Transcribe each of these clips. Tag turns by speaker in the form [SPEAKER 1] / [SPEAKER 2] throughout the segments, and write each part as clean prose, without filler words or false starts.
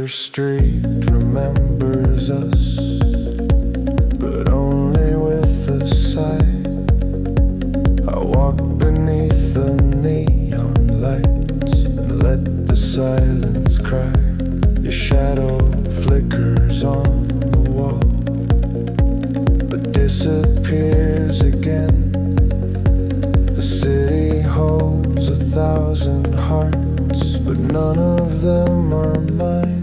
[SPEAKER 1] Church Street remembers us, but only with a sigh. I walk beneath the neon lights and let the silence cry. Your shadow flickers on the wall, but disappears again. The city holds 1,000 hearts, but none of them are mine.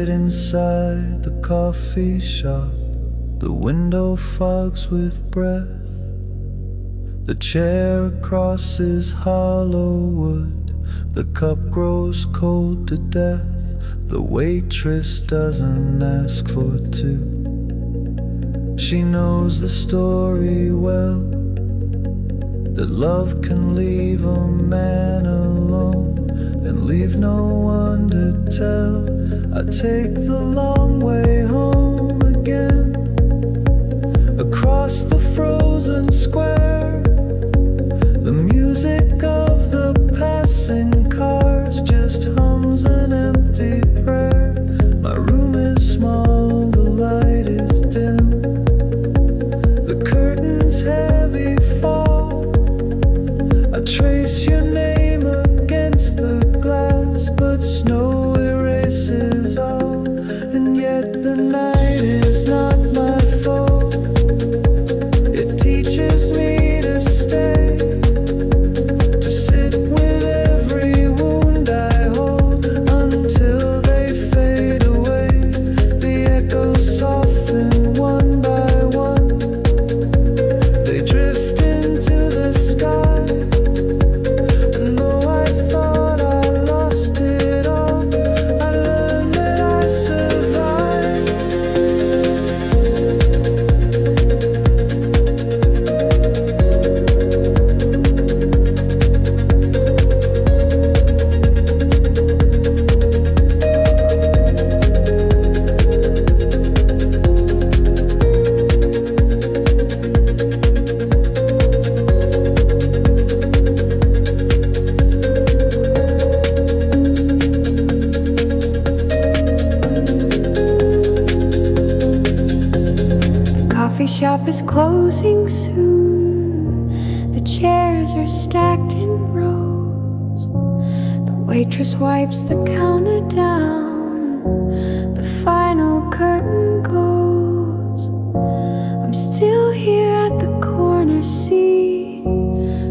[SPEAKER 1] Inside the coffee shop, the window fogs with breath. The chair across is hollow wood, the cup grows cold to death. The waitress doesn't ask for two. She knows the story well, that love can leave a man alone and leave no one to tell. I take the long way home again, across the frozen square. The music of the passing cars just hums an empty prayer. My room is small, the light is dim, the curtains heavy fall. I trace your name against the glass, but snow erases all. And yet the night is not my fault. It teaches me to stay, to sit with every wound I hold until they fade away. The echoes soften one by one, they drift into the sky. And though I thought I lost it all, I learned that I survived.
[SPEAKER 2] Coffee shop is closing soon. The chairs are stacked in rows. The waitress wipes the counter down. The final curtain goes. I'm still here at the corner seat,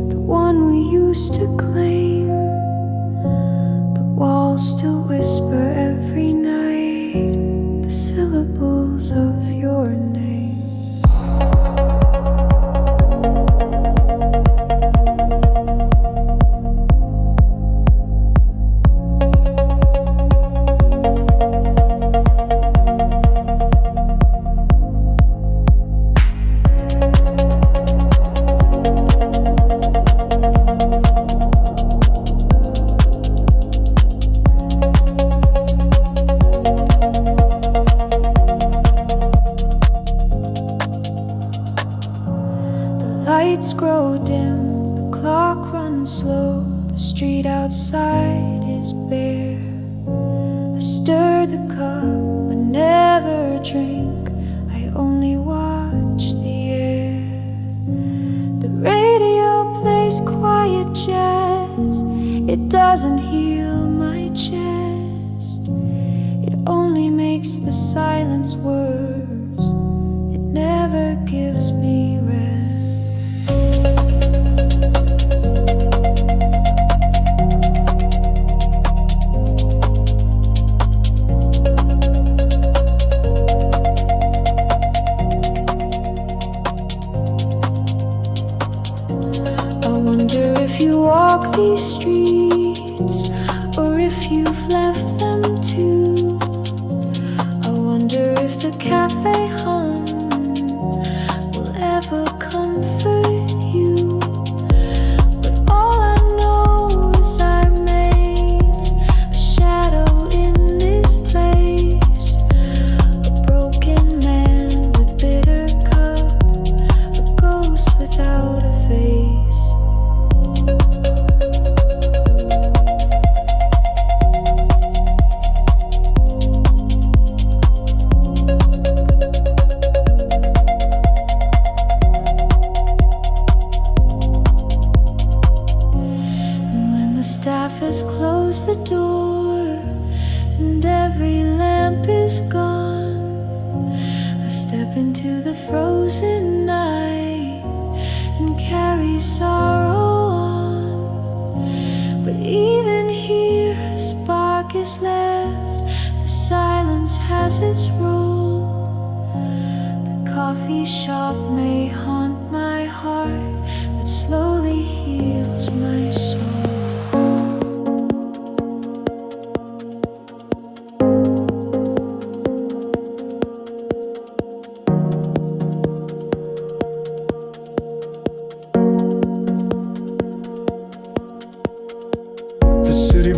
[SPEAKER 2] the one we used to claim. The walls still whisper every night the syllables of your name. Lights grow dim, the clock runs slow. The street outside is bare. I stir the cup but never drink, I only watch the air. The radio plays quiet jazz, It doesn't heal my chest, it only makes the silence worse. It never gives me rest. I wonder if you walk these streets, or if you've left them too. I wonder if the cafe hum will ever comfort you. But all I know is I remain a shadow in this place, a broken man with bitter cup, a ghost without a face. Staff has closed the door and every lamp is gone. I step into the frozen night and carry sorrow on. But even here a spark is left, the silence has its role. The coffee shop may haunt my heart, but slowly heals my soul.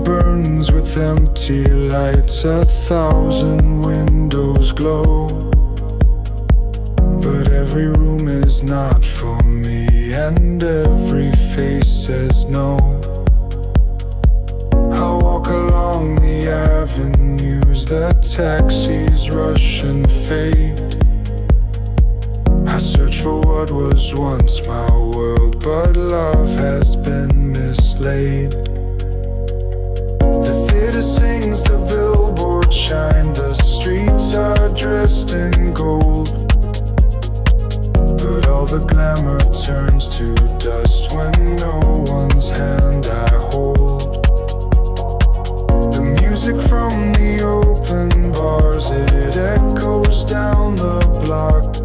[SPEAKER 1] Burns with empty lights, 1,000 windows glow. But every room is not for me, and every face says no. I walk along the avenues, the taxis rush and fade. I search for what was once my world, but love has been mislaid. The theater sings, the billboards shine, the streets are dressed in gold. But all the glamour turns to dust when no one's hand I hold. The music from the open bars, it echoes down the block.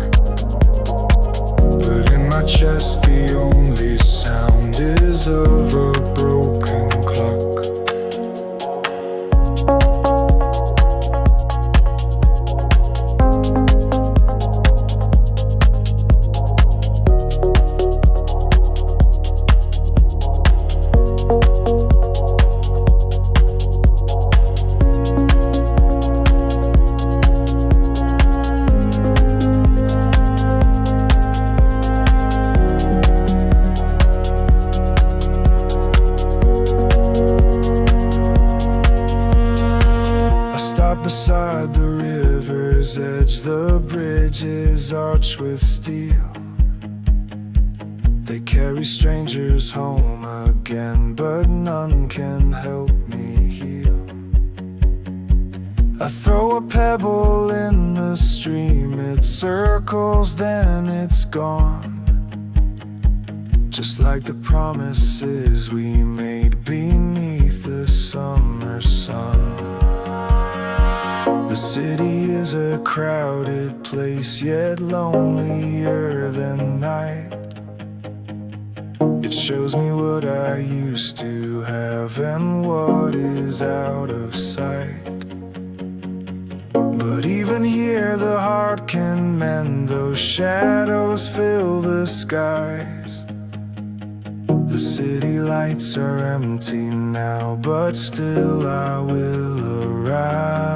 [SPEAKER 1] But in my chest the only sound is of a broken clock. Beside the river's edge, the bridges arch with steel. They carry strangers home again, but none can help me heal. I throw a pebble in the stream, it circles, then it's gone. Just like the promises we made beneath the summer sun. The city is a crowded place, yet lonelier than night. It shows me what I used to have and what is out of sight. But even here the heart can mend, those shadows fill the skies. The city lights are empty now, but still I will arise.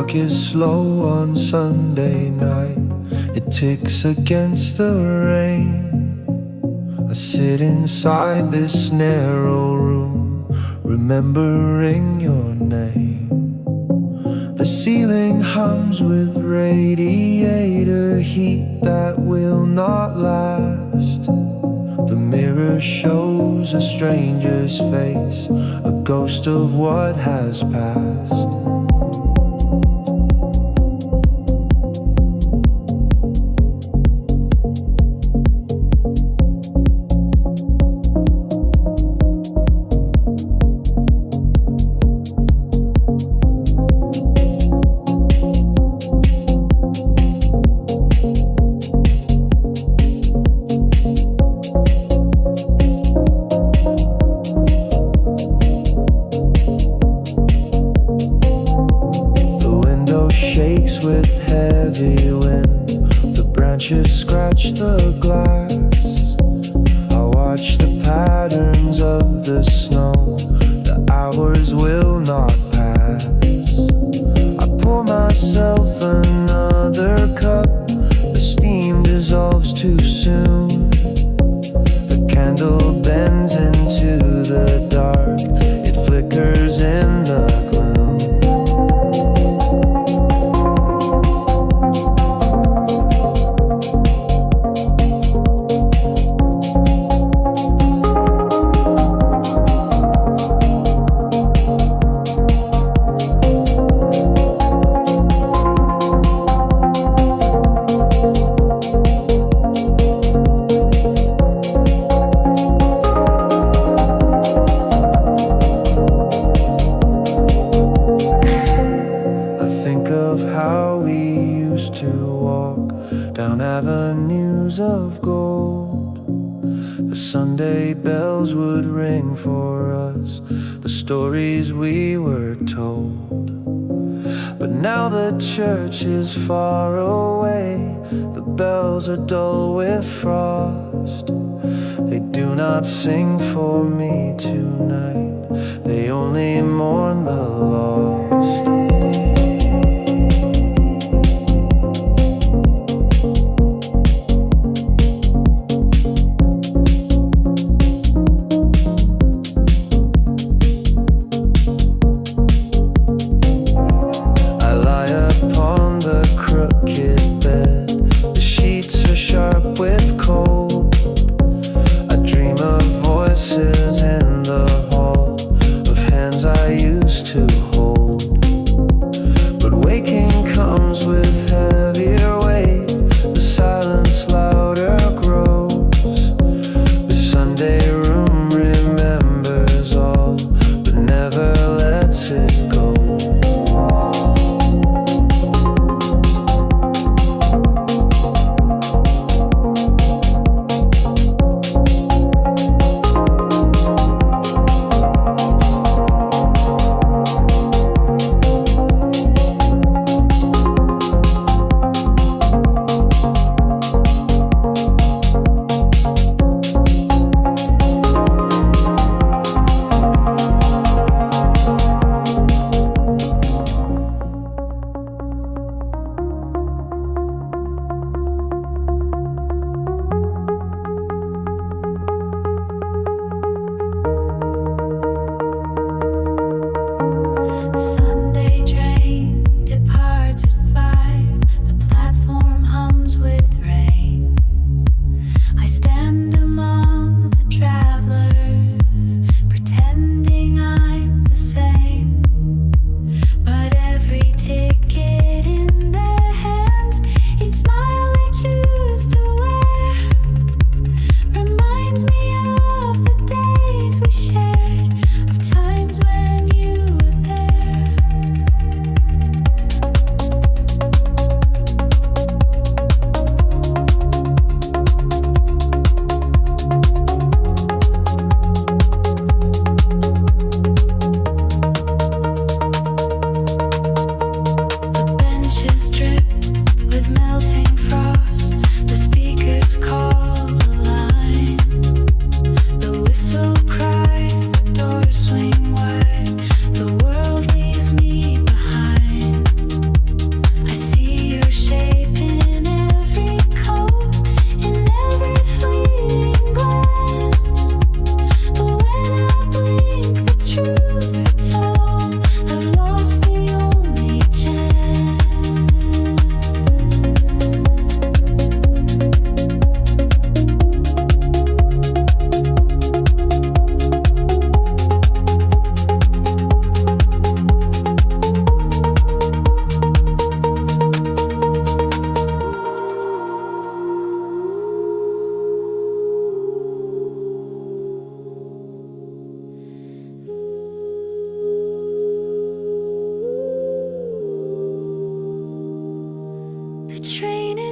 [SPEAKER 1] clock is slow on Sunday night. It ticks against the rain. I sit inside this narrow room, remembering your name. The ceiling hums with radiator heat that will not last. The mirror shows a stranger's face, a ghost of what has passed. Shakes with heavy wind, the branches scratch the glass. I watch the patterns of the snow, the hours will not pass. I pour myself another cup, the steam dissolves too soon. The candle bends into the dark, it flickers in the gloom. How we used to walk down avenues of gold. The Sunday bells would ring for us, the stories we were told. But now the church is far away, the bells are dull with frost. They do not sing for me tonight, they only mourn the lost. With cold, I dream of voices in the hall, of hands I used to hold.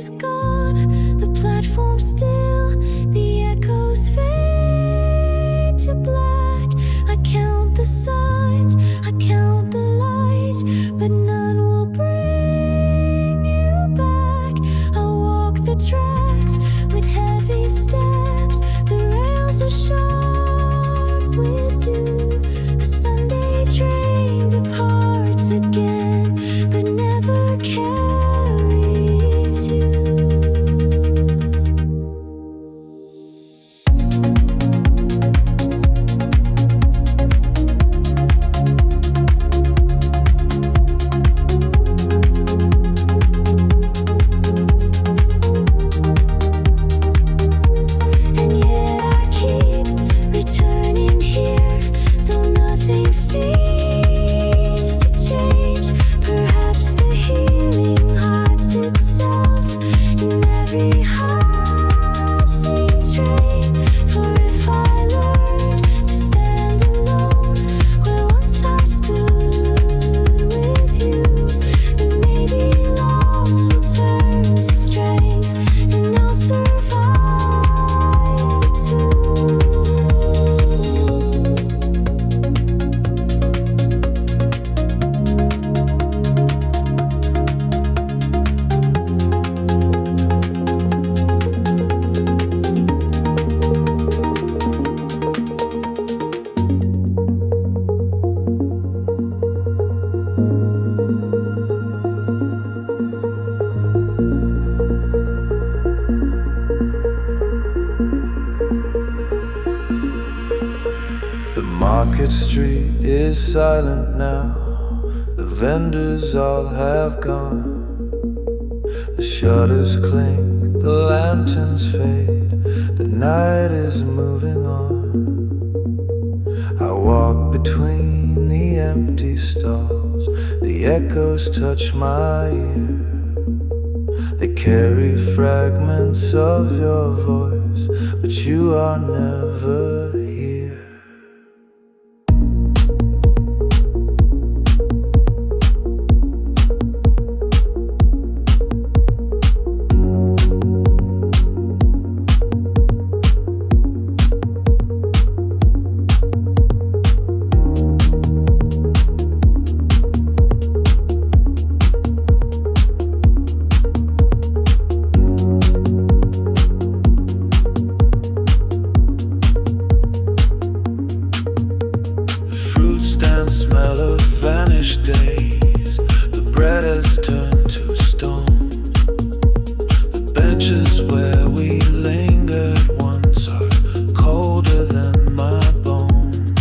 [SPEAKER 2] is gone, the platform still, the echoes fade to black. I count the signs, I count the lights, but none will bring you back. I walk the tracks with heavy steps, the rails are sharp with dew. A Sunday train departs again, but never carries you. And yet I keep returning here, though nothing seems to change. Perhaps the healing hides itself in every high-seen train. For if I learn to stand alone where once I stood with you, then maybe loss will turn to strength, and I'll survive it too.
[SPEAKER 1] The market street is silent now. The vendors all have gone. The shutters clink, the lanterns fade. The night is moving on. I walk between the empty stalls. The echoes touch my ear. They carry fragments of your voice, but you are never here. Fruit stand smell of vanished days. The bread has turned to stone. The benches where we lingered once are colder than my bones.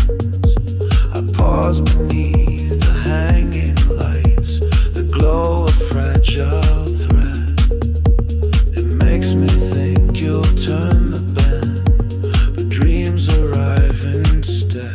[SPEAKER 1] I pause beneath the hanging lights, the glow of fragile thread. It makes me think you'll turn the bend, but dreams arrive instead.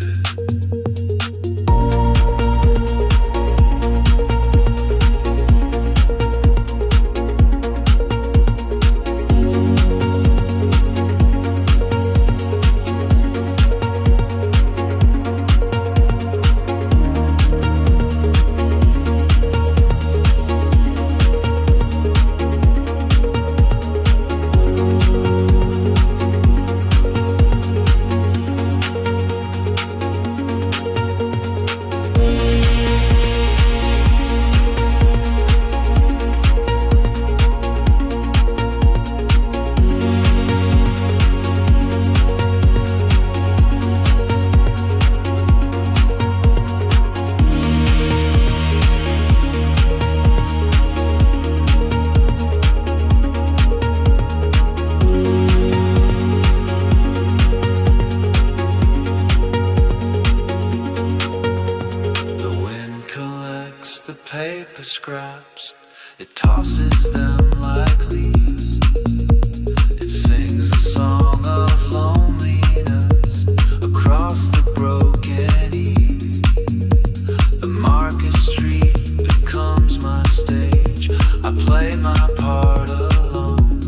[SPEAKER 1] The wind collects the paper scraps, it tosses them like leaves. It sings a song of loneliness across the broken eve. The market street becomes my stage. I play my part alone,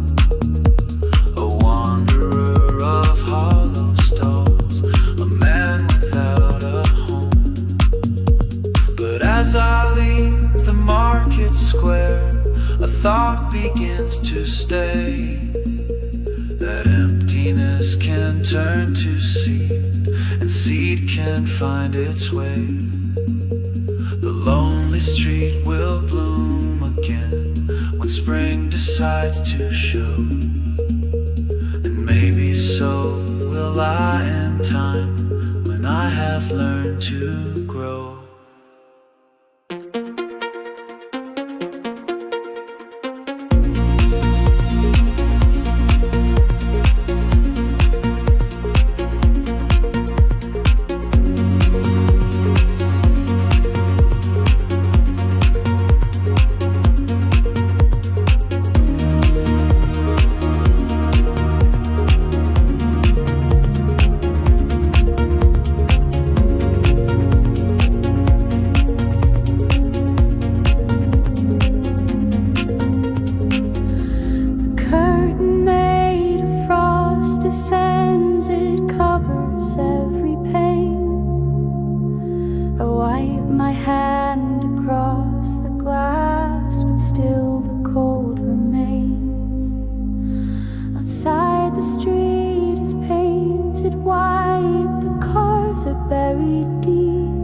[SPEAKER 1] a wanderer of hollow stalls, a man without a home. But as I leave the market square, a thought begins to stay, that emptiness can turn to seed, and seed can find its way. The lonely street will bloom again when spring decides to show, and maybe so will I in time, when I have learned to grow.
[SPEAKER 2] Descends, it covers every pane. I wipe my hand across the glass, but still the cold remains. Outside, the street is painted white, the cars are buried deep.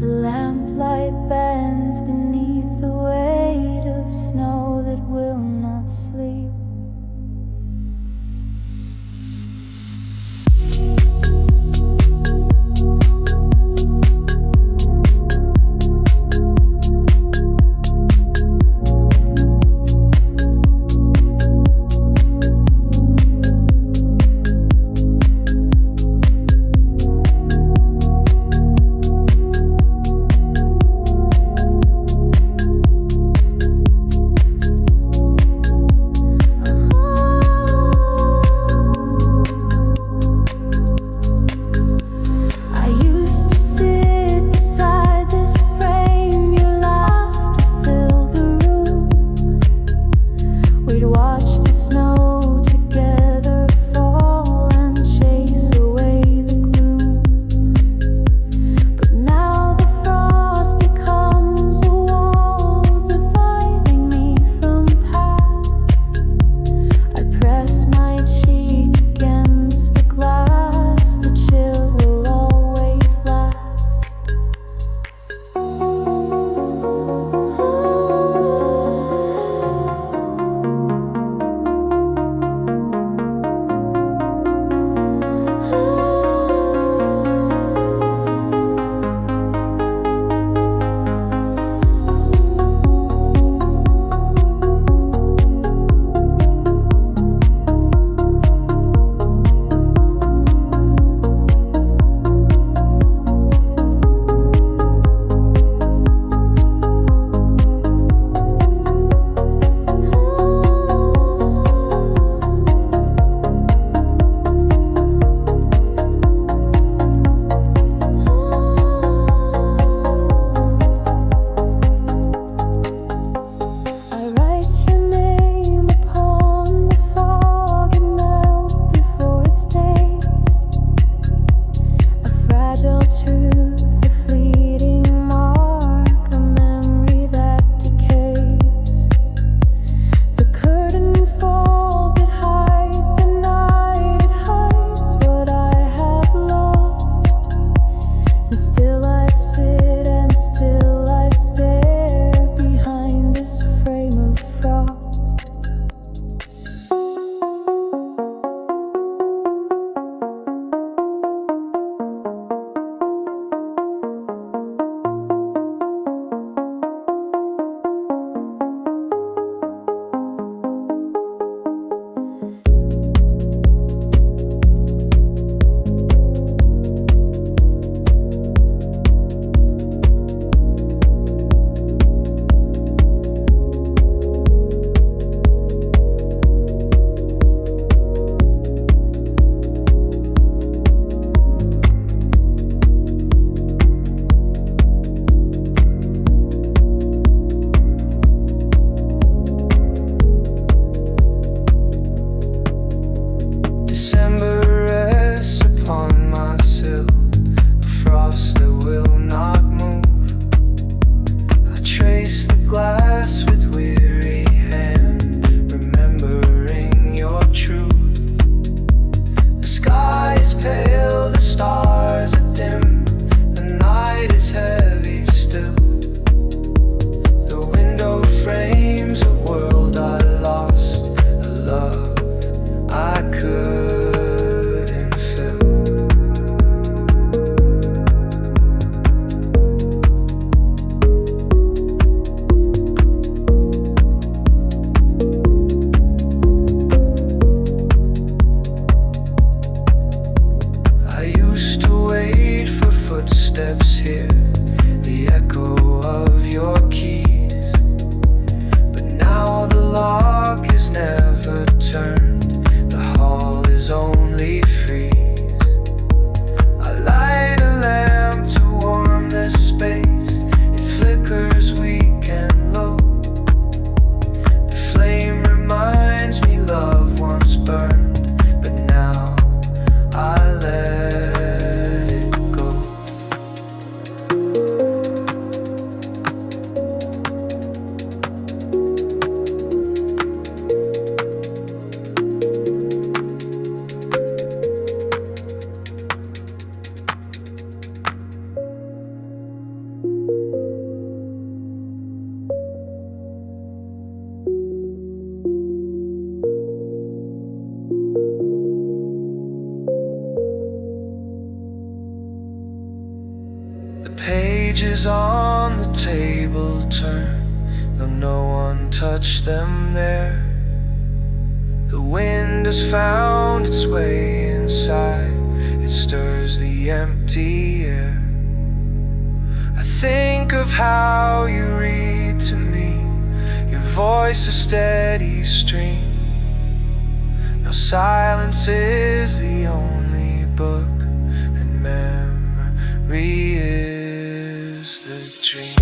[SPEAKER 2] The lamplight bends beneath the weight of snow that will not sleep.
[SPEAKER 1] footsteps here, the echo of your keys. But now the lock is never turned, the hall is only freeze. I light a lamp to warm this space, it flickers weak and low. The flame reminds me love once burned, but now I let it go. The pages on the table turn, though no one touched them there. The wind has found its way inside, it stirs the empty air. I think of how you read to me, your voice a steady stream. Now silence is the only book, and memory is the dream.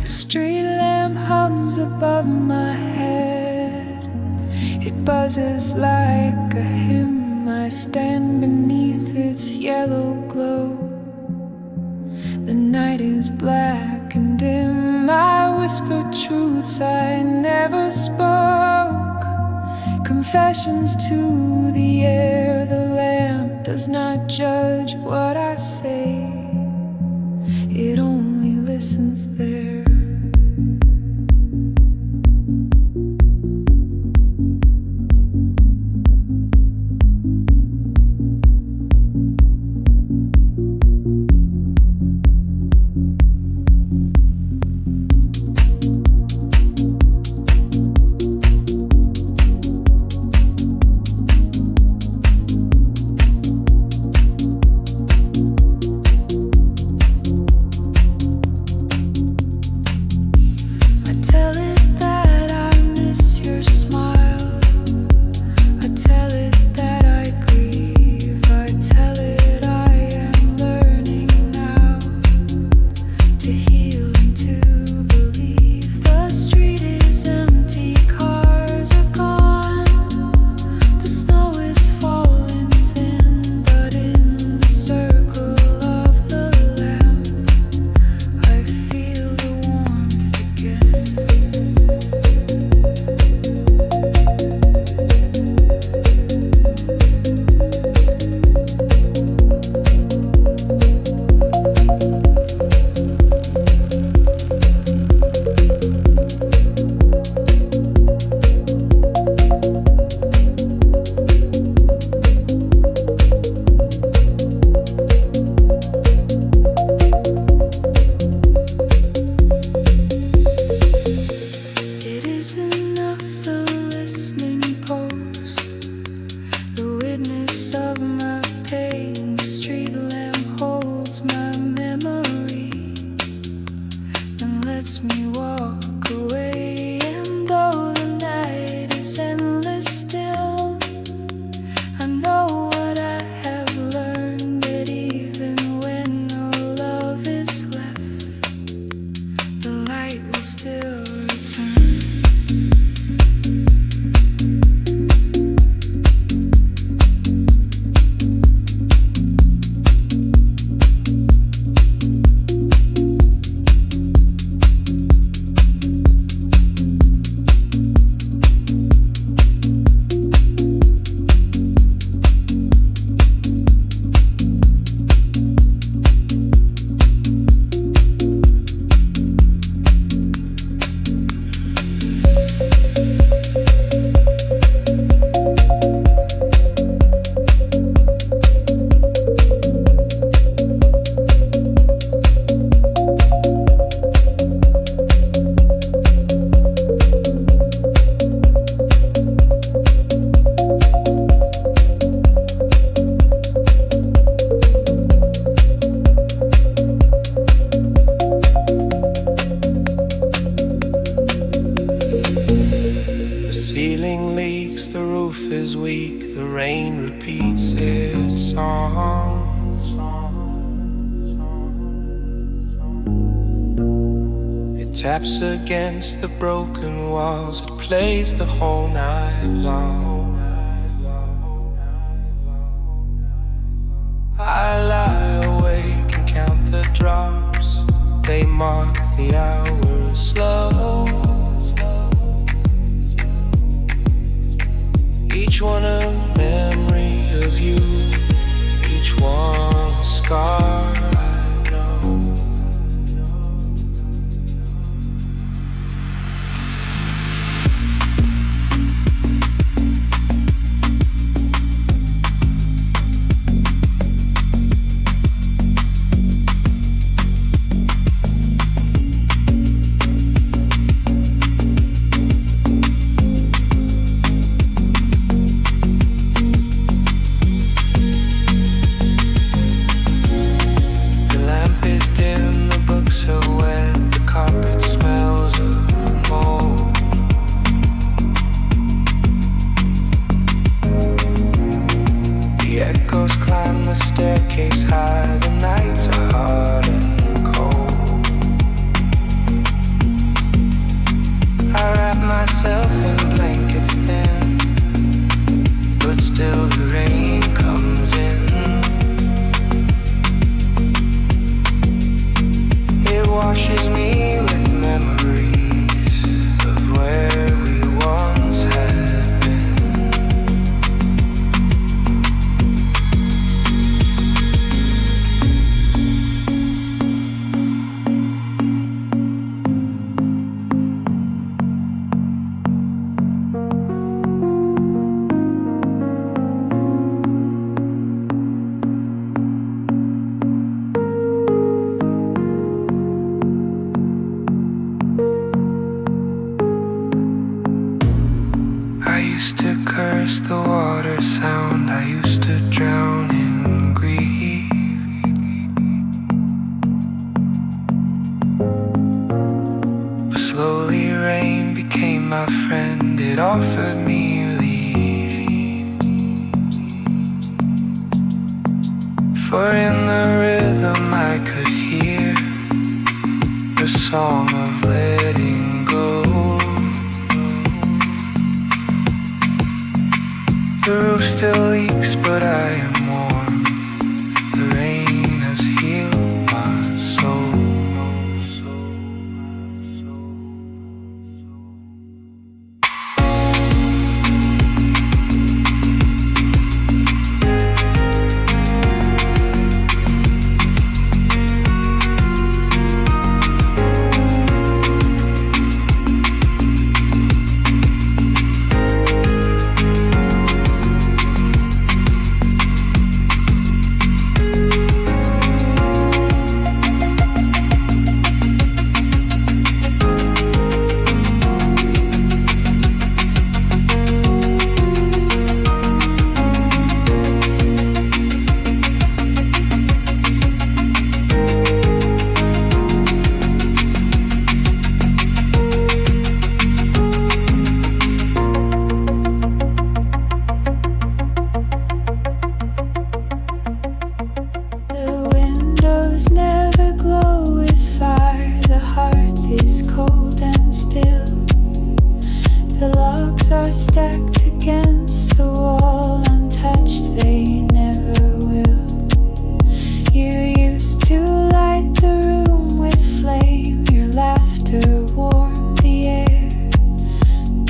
[SPEAKER 2] The street lamp hums above my head, it buzzes like a hymn. I stand beneath its yellow glow. The night is black and dim. I whisper truths I never spoke, confessions to the air. The lamp does not judge what I say, it only listens there. Lets me walk away, and though the night is endless still, I know what I have learned, that even when no love is left, the light will still return.
[SPEAKER 1] taps against the broken walls, it plays the whole night long. I lie awake and count the drops, they mark the hours slow. Each one a memory of you, each one a scar I know. Staircase high, the nights are hard and cold. I wrap myself in blankets thin, but still the rain comes in. It washes me with memories of where we once had been. I used to curse the water sound, I used to drown in grief. But slowly rain became my friend, it offered me relief. For in the rhythm I could hear the song of letting go. The roof still leaks, but I am warm. The rain has healed my soul. Never glow with fire, the hearth is cold and still. The logs are stacked against the wall, untouched, they never will. You used to light the room with flame, your laughter warmed the air.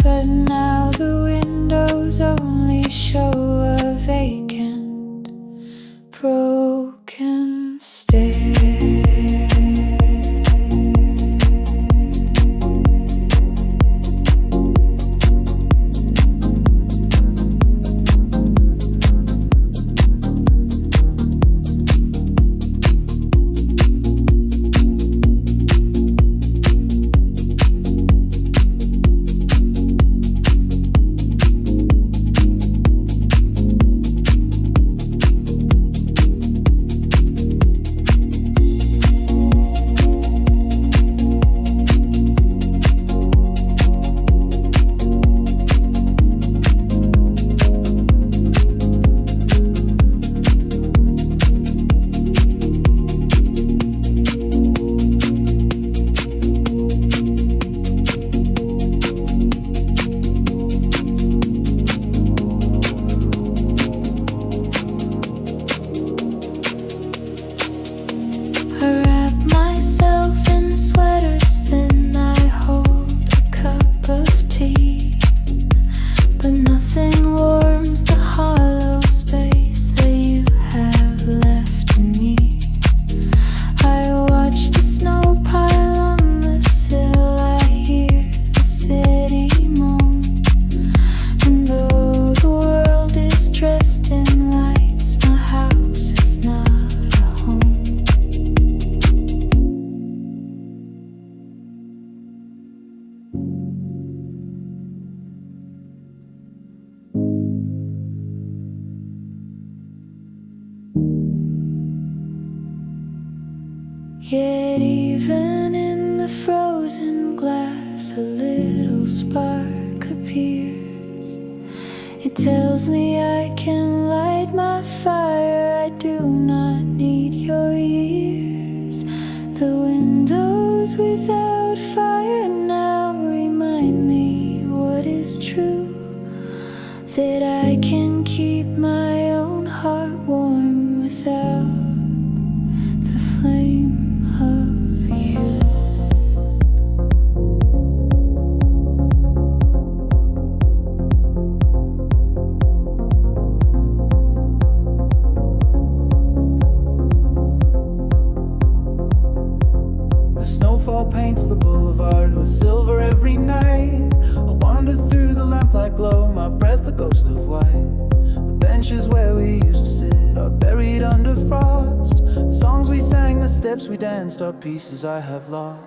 [SPEAKER 1] But now the windows only show a vacant, broken stare.
[SPEAKER 2] Yet even in the frozen glass a little spark appears. It tells me I can light my fire. I do not need your ears. The windows without fire now remind me what is true, that I can keep my own heart warm without the flame of you.
[SPEAKER 1] The snowfall paints the boulevard with silver every night. I wander through the lamplight glow, my breath a ghost of white. The benches where we used to sit are buried under frost. The songs we sang, the steps we danced are pieces I have lost.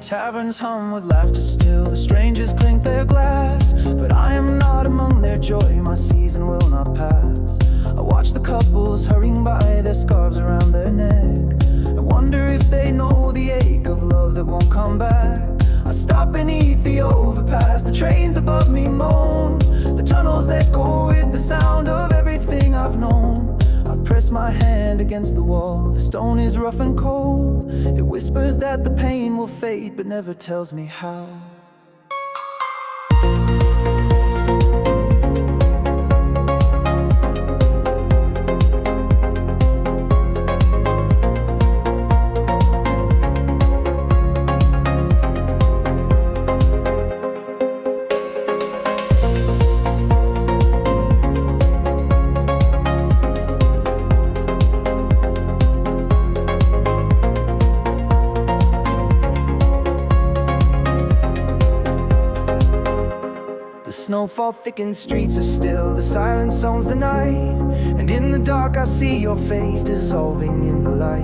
[SPEAKER 1] Taverns hum with laughter still, the strangers clink their glass. But I am not among their joy, my season will not pass. I watch the couples hurrying by, their scarves around their neck. I wonder if they know the ache of love that won't come back. I stop beneath the overpass, the trains above me moan. The tunnels echo with the sound of everything I've known. I press my hand against the wall, the stone is rough and cold. It whispers that the pain will fade, but never tells me how. Snowfall thickens, streets are still, the silence owns the night. And in the dark I see your face dissolving in the light.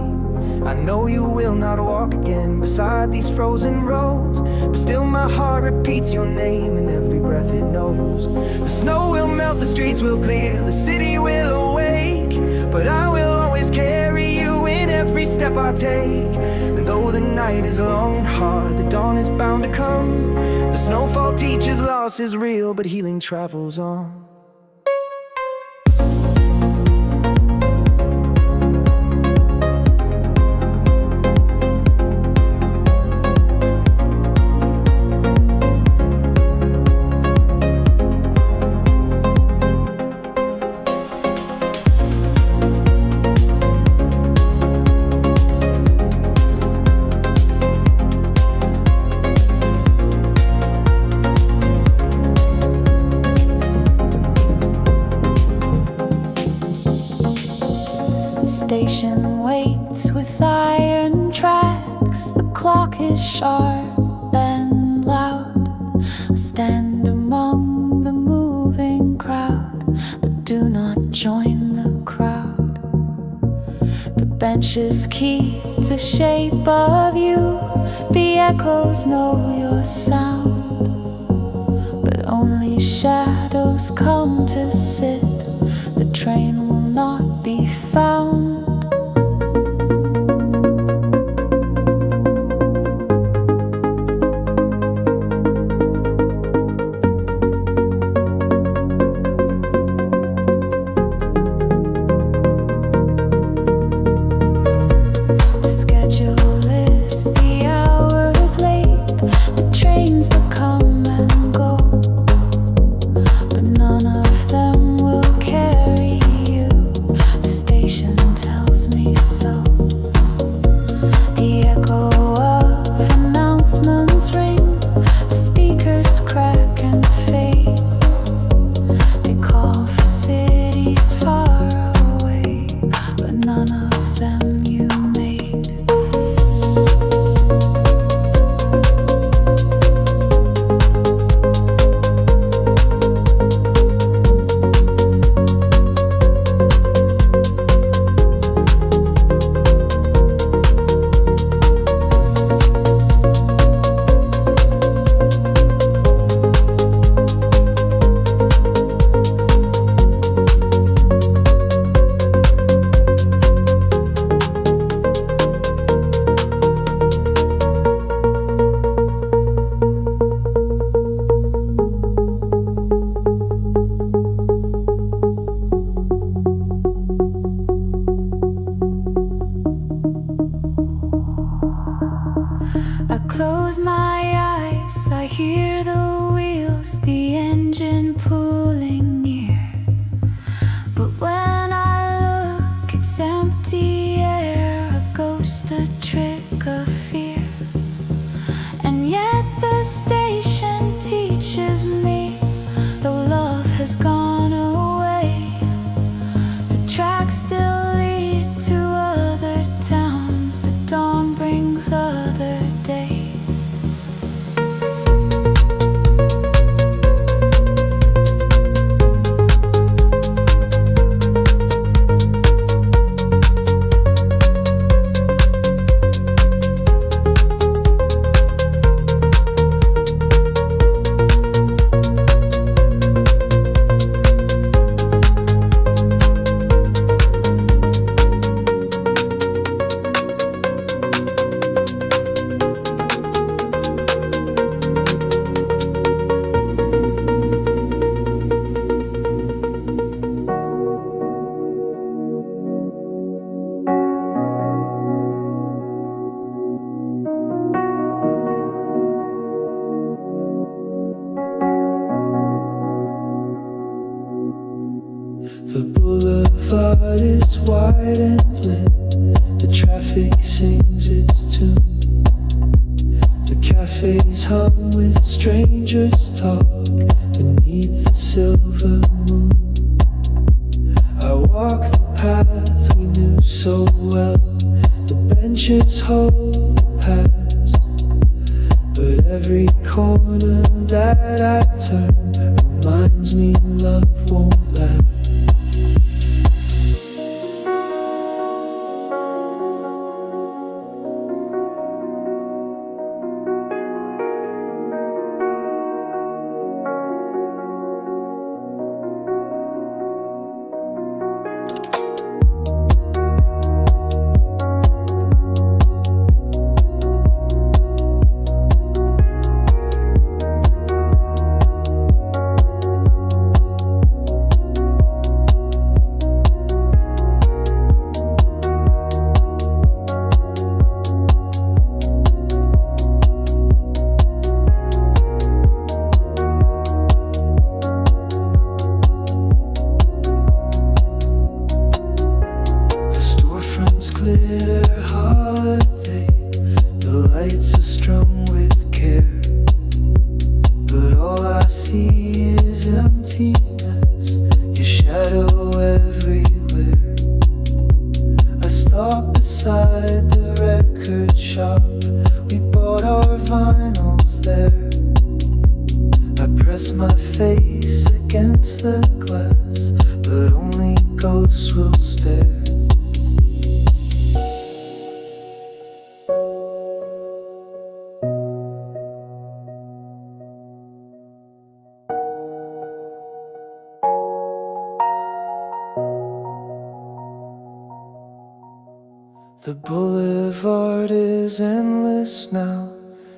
[SPEAKER 1] I know you will not walk again beside these frozen roads, but still my heart repeats your name in every breath it knows. The snow will melt, the streets will clear, the city will awake, but I will always carry you in every step I take. And though the night is long and hard, the dawn is bound to come. The snowfall teaches loss is real, but healing travels on.
[SPEAKER 2] Station waits with iron tracks. The clock is sharp and loud. I stand among the moving crowd, but do not join the crowd. The benches keep the shape of you, the echoes know your sound, but only shadows come to sit. The train will not be found. But none of them will carry you. The station close my eyes, I hear the wheels, the engine pulling near. But when I look, it's empty air, a ghost, a trick, a fear. And yet the station teaches me, though love has gone away, the tracks still lead to other towns, the dawn brings other days.
[SPEAKER 1] The boulevard is wide and lit, the traffic sings its tune. The cafes hum with strangers talk beneath the silver moon. I walk the path we knew so well, the benches hold the past, but every corner that I turn reminds me love won't last. Glitter holiday, the lights are strung with care, but all I see is emptiness, your shadow everywhere. I stop beside the record shop, we bought our vinyls there. I press my face against the glass, but only ghosts will stare. The boulevard is endless now,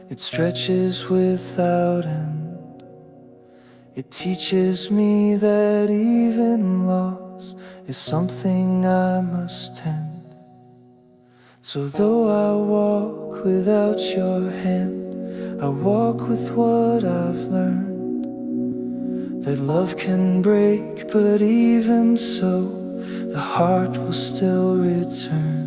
[SPEAKER 1] it stretches without end. It teaches me that even loss is something I must tend. So though I walk without your hand, I walk with what I've learned, that love can break, but even so, the heart will still return.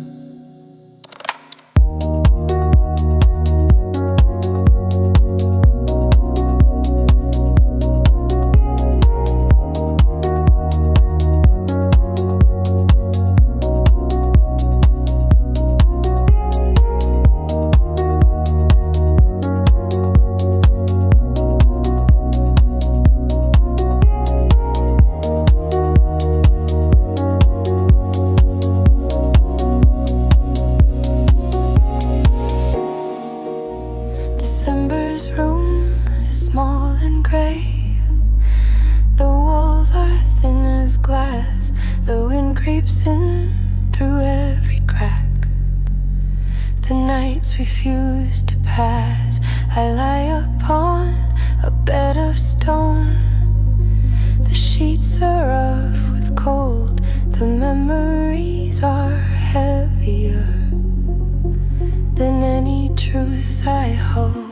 [SPEAKER 2] December's room is small and grey, the walls are thin as glass, the wind creeps in through every crack. The nights refuse to pass, I lie upon a bed of stone. The sheets are rough with cold, the memories are heavier than any truth I hold.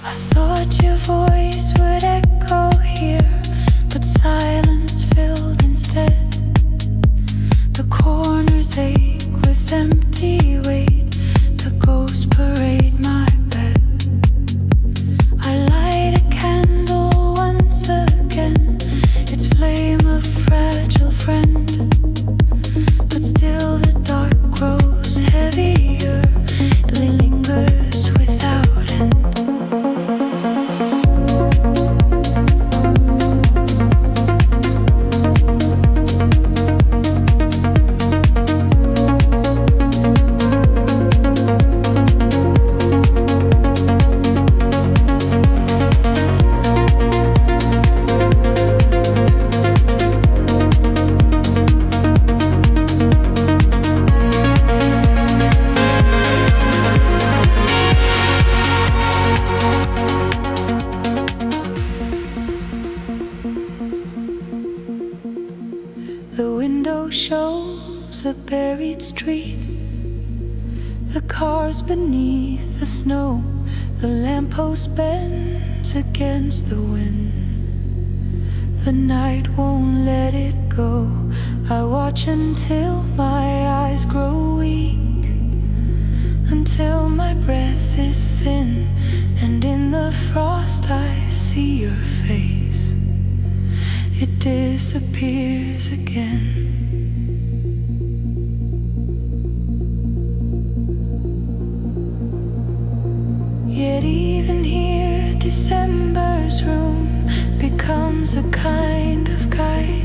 [SPEAKER 2] I thought your voice would echo here, but silence filled instead. The corners ache with empty weight. The ghosts parade my bed. I light a candle once again, its flame a fragile friend. But still the dark grows heavier, it lingers without end. The window shows a buried street, the cars beneath the snow. The lamppost bends against the wind. The night won't let it go. I watch until my eyes grow weak, until my breath is thin, and in the frost I see your face. It disappears again. Yet even here, December's room becomes a kind of guide.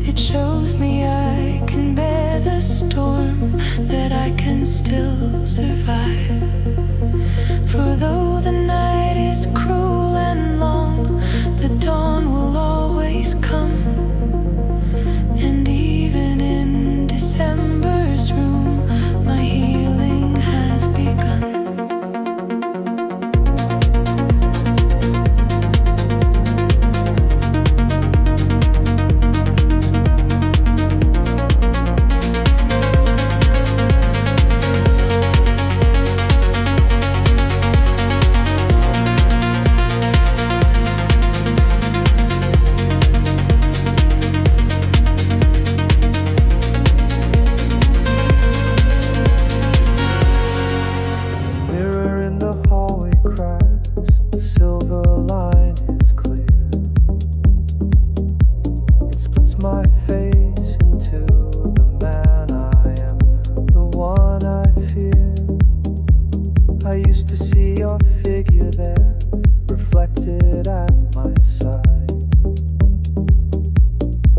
[SPEAKER 2] It shows me I can bear the storm, that I can still survive. For though the night is cruel and long, the dawn will always come. And even in December's room, my healing has begun.
[SPEAKER 1] My face into the man I am, the one I fear. I used to see your figure there, reflected at my side.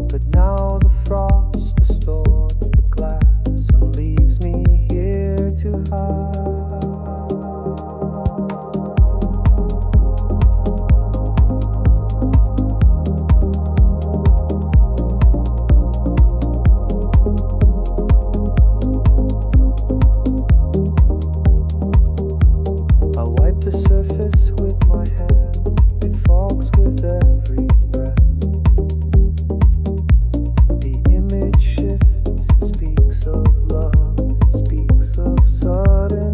[SPEAKER 1] But now the frost distorts the glass and leaves me here to hide. The surface with my hand, it fogs with every breath. The image shifts, it speaks of love, it speaks of sudden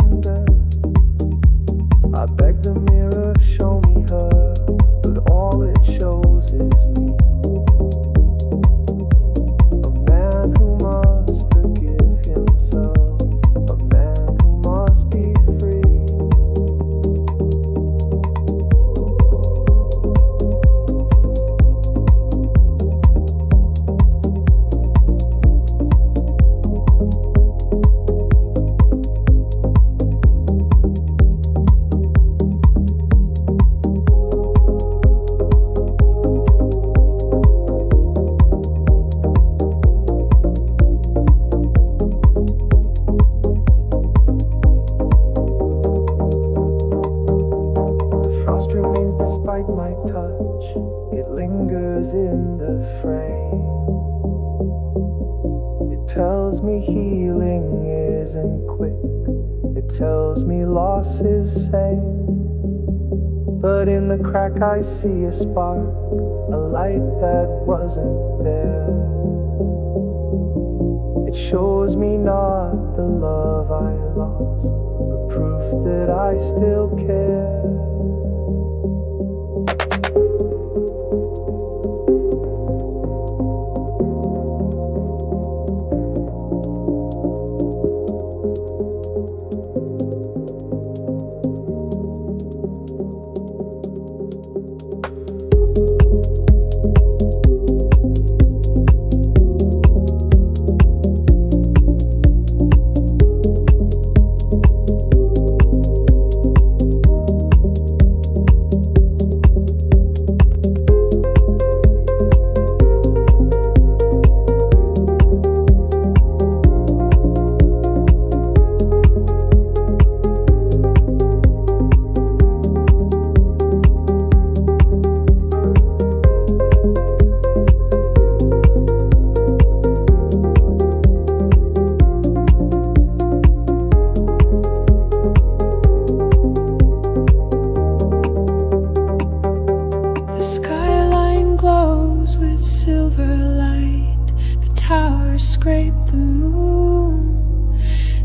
[SPEAKER 1] It tells me healing isn't quick. It tells me loss is sane. But in the crack I see a spark, a light that wasn't there. It shows me not the love I lost, but proof that I still care.
[SPEAKER 2] Scrape the moon.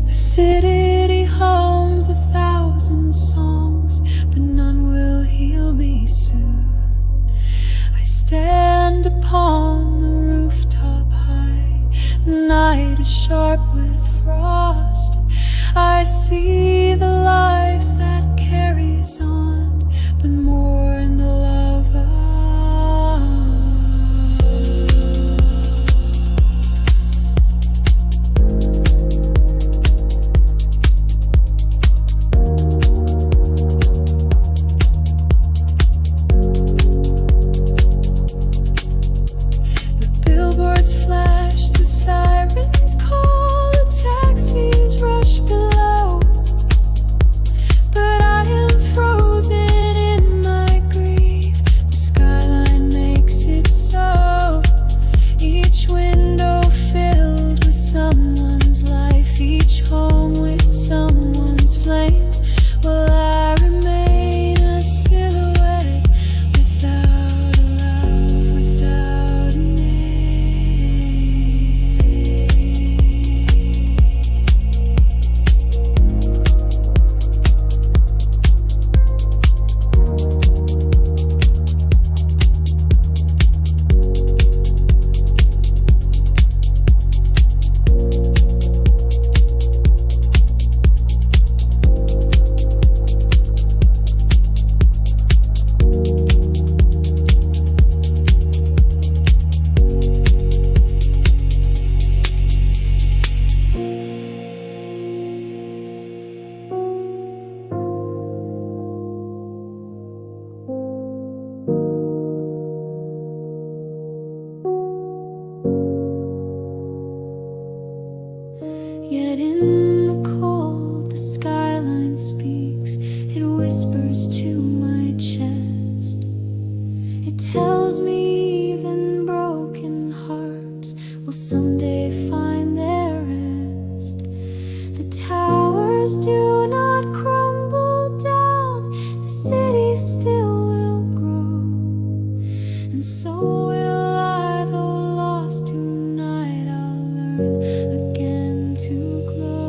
[SPEAKER 2] The city hums 1,000 songs, but none will heal me soon. I stand upon the rooftop high. The night is sharp with frost. I see the life that carries on, but more in the love of flash, the sirens call, the taxis rush below. But I am frozen in my grief. The skyline makes it so. Each window filled with someone's life, each home with someone's flame. Will I remain a silhouette without a love, without a Yet in the cold, the skyline speaks. It whispers to my chest. It tells me even broken hearts will someday find their rest. The towers do not crumble down. The city still will grow, and so will I. Though lost tonight, I'll learn again to glow.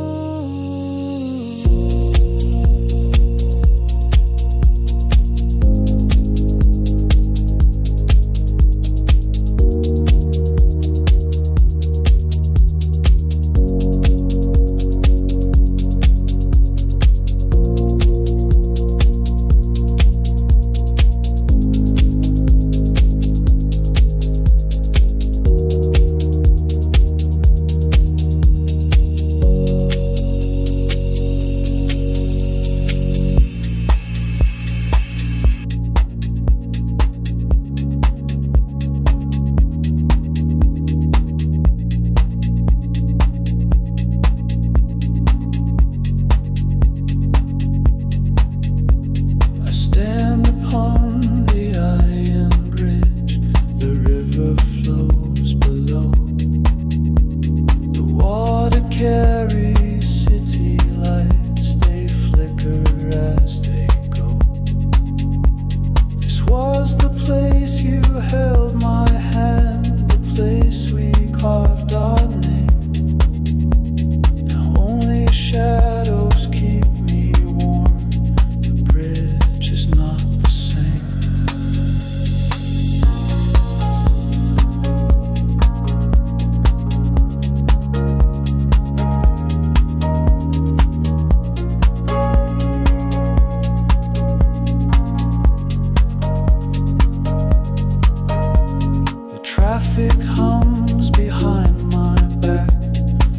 [SPEAKER 1] hums behind my back.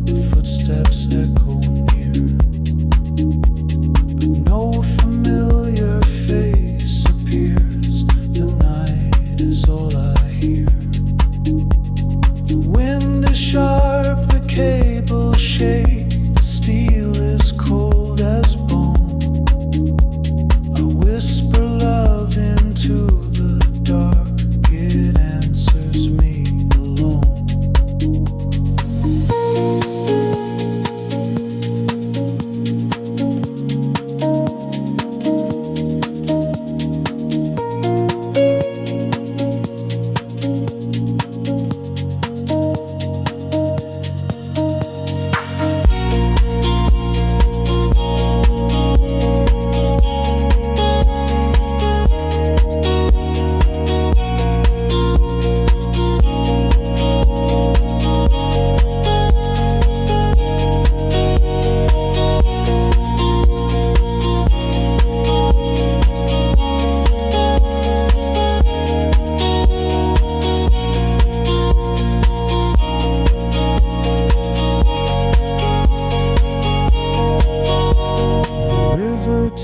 [SPEAKER 1] The footsteps echo near, but no familiar face appears. The night is all I hear. The wind is sharp, the cable shake, the steel is cold as bone. I whisper love into the dark, it answers me alone.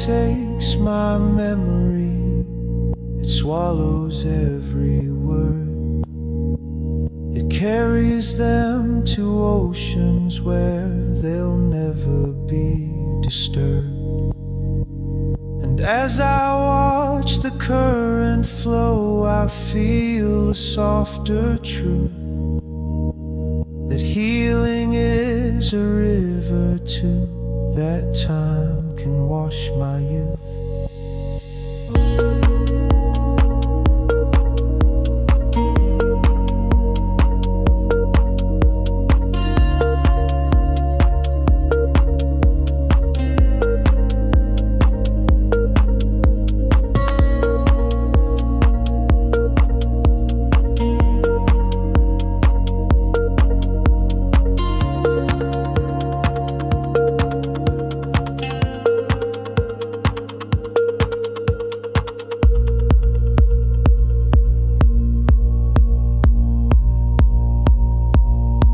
[SPEAKER 1] Takes my memory, it swallows every word. It carries them to oceans where they'll never be disturbed. And as I watch the current flow, I feel a softer truth, that healing is a river too, that time can wash my youth.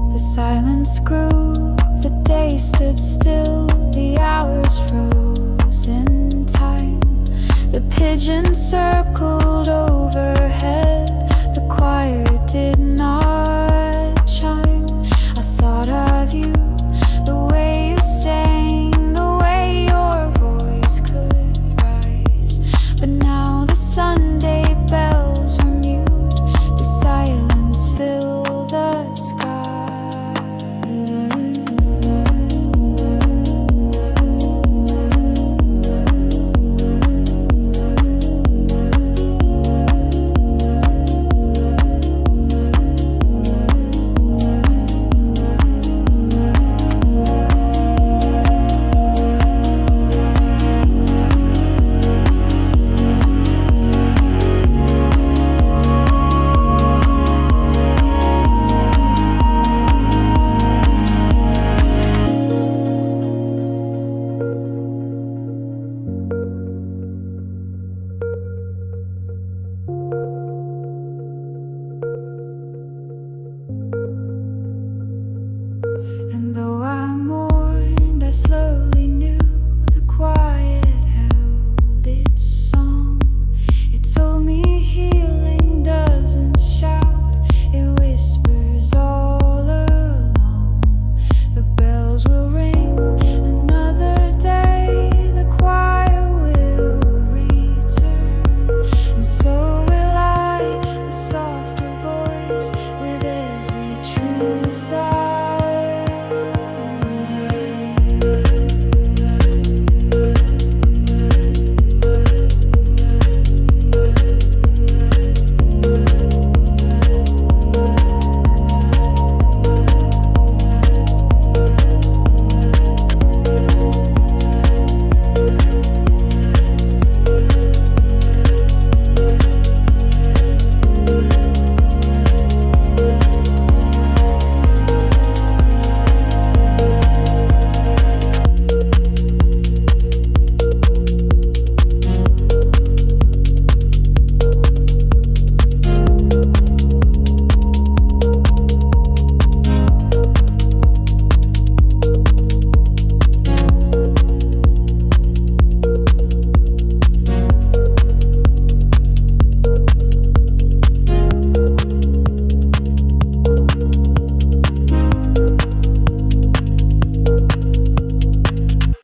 [SPEAKER 2] The silence grew, the day stood still, the hours froze in time. The pigeons circled overhead, the choir did not chime. I thought of you, the way you sang, the way your voice could rise. But now the Sunday bells are mute, the silence filled the sky. And though I mourned, I slowly